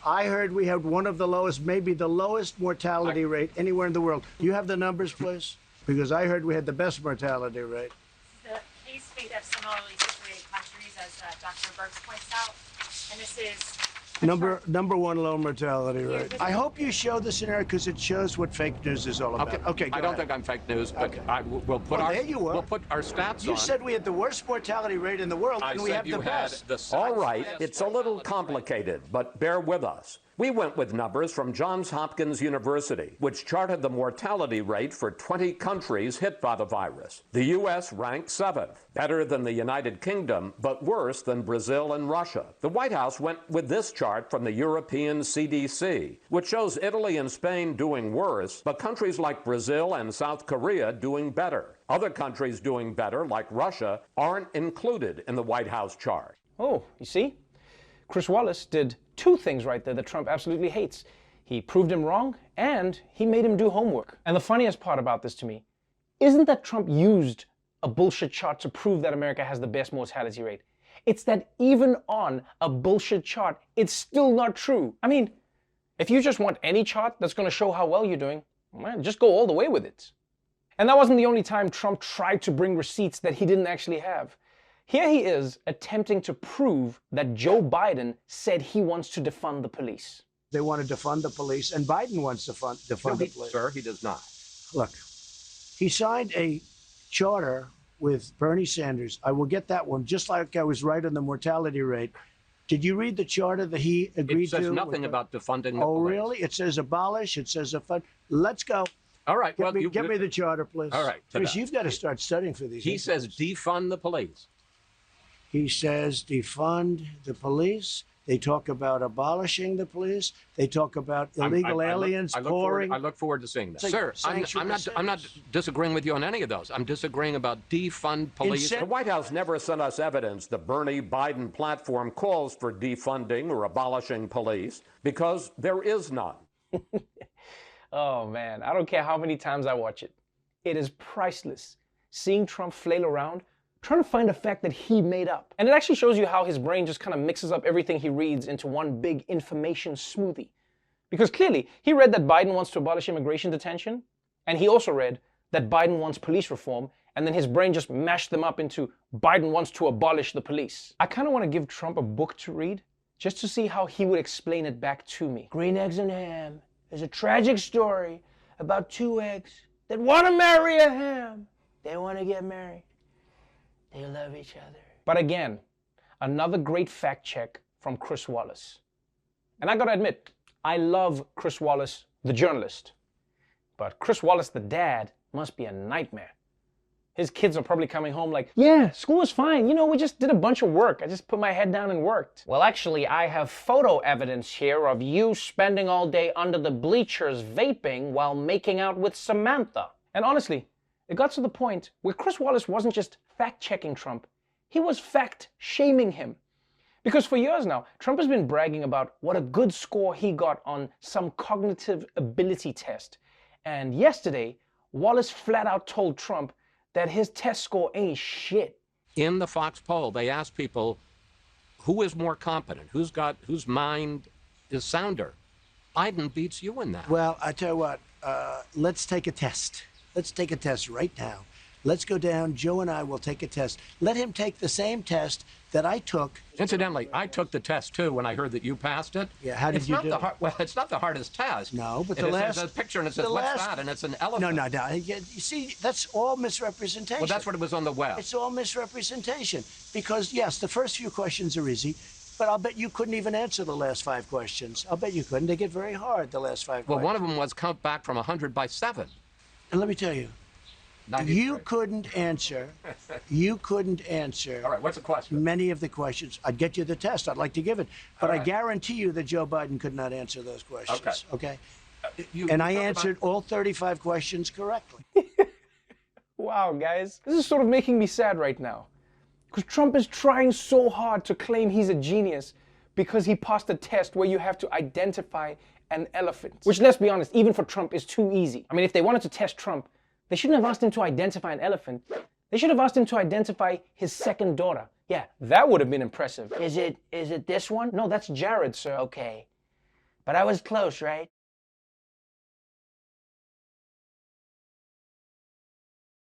I heard we had one of the lowest, maybe the lowest mortality rate anywhere in the world. Do you have the numbers, please? Because I heard we had the best mortality rate. The case rate of similarly situated countries, as Dr. Burks points out, and this is Number one low mortality rate. I hope you show the scenario because it shows what fake news is all about. Okay, I don't think I'm fake news, but we'll put we'll put our stats on. You said we had the worst mortality rate in the world, and we have the best. All right, it's a little complicated, but bear with us. We went with numbers from Johns Hopkins University, which charted the mortality rate for 20 countries hit by the virus. The U.S. ranked 7th, better than the United Kingdom, but worse than Brazil and Russia. The White House went with this chart from the European CDC, which shows Italy and Spain doing worse, but countries like Brazil and South Korea doing better. Other countries doing better, like Russia, aren't included in the White House chart. Oh, you see? Chris Wallace did 2 things right there that Trump absolutely hates. He proved him wrong, and he made him do homework. And the funniest part about this to me isn't that Trump used a bullshit chart to prove that America has the best mortality rate. It's that even on a bullshit chart, it's still not true. I mean, if you just want any chart that's going to show how well you're doing, well, just go all the way with it. And that wasn't the only time Trump tried to bring receipts that he didn't actually have. Here he is attempting to prove that Joe Biden said he wants to defund the police. They want to defund the police, and Biden wants to defund the police. Sir, he does not. Look, he signed a charter with Bernie Sanders. I will get that one, just like I was right on the mortality rate. Did you read the charter that he agreed to? It says nothing about defunding the police. Oh, really? It says abolish. It says defund. Let's go. All right. Get me the charter, please. All right. Chris, you've got to start studying for these. He says defund the police. He says defund the police. They talk about abolishing the police. They talk about illegal aliens pouring. I look forward to seeing this. Sir, I'm not disagreeing with you on any of those. I'm disagreeing about defund police. The White House never sent us evidence the Bernie Biden platform calls for defunding or abolishing police because there is none. Oh man, I don't care how many times I watch it. It is priceless. Seeing Trump flail around, trying to find a fact that he made up. And it actually shows you how his brain just kind of mixes up everything he reads into one big information smoothie. Because clearly, he read that Biden wants to abolish immigration detention, and he also read that Biden wants police reform, and then his brain just mashed them up into Biden wants to abolish the police. I kind of want to give Trump a book to read, just to see how he would explain it back to me. Green Eggs and Ham is a tragic story about 2 eggs that want to marry a ham. They want to get married. They love each other. But again, another great fact check from Chris Wallace. And I gotta admit, I love Chris Wallace, the journalist. But Chris Wallace, the dad, must be a nightmare. His kids are probably coming home like, yeah, school is fine. You know, we just did a bunch of work. I just put my head down and worked. Well, actually, I have photo evidence here of you spending all day under the bleachers vaping while making out with Samantha. And honestly, it got to the point where Chris Wallace wasn't just fact-checking Trump, he was fact-shaming him. Because for years now, Trump has been bragging about what a good score he got on some cognitive ability test. And yesterday, Wallace flat out told Trump that his test score ain't shit. In the Fox poll, they asked people, who is more competent? Whose mind is sounder? Biden beats you in that. Well, I tell you what, let's take a test. Let's take a test right now. Let's go down. Joe and I will take a test. Let him take the same test that I took. Incidentally, I took the test too when I heard that you passed it. Yeah, how did you do it? Well, it's not the hardest test. No, but there's a picture and it says, what's that? And it's an elephant. No. You see, that's all misrepresentation. Well, that's what it was on the web. It's all misrepresentation. Because, yes, the first few questions are easy, but I'll bet you couldn't even answer the last 5 questions. I'll bet you couldn't. They get very hard, the last 5 questions. Well, one of them was count back from 100 by 7. And let me tell you, you couldn't answer. All right, what's the question? Many of the questions. I'd get you the test. I'd like to give it. But I guarantee you that Joe Biden could not answer those questions. Okay? And I answered all 35 questions correctly. Wow, guys. This is sort of making me sad right now. Because Trump is trying so hard to claim he's a genius because he passed a test where you have to identify an elephant. Which, let's be honest, even for Trump is too easy. I mean, if they wanted to test Trump, they shouldn't have asked him to identify an elephant. They should have asked him to identify his second daughter. Yeah, that would have been impressive. Is it this one? No, that's Jared, sir. Okay. But I was close, right?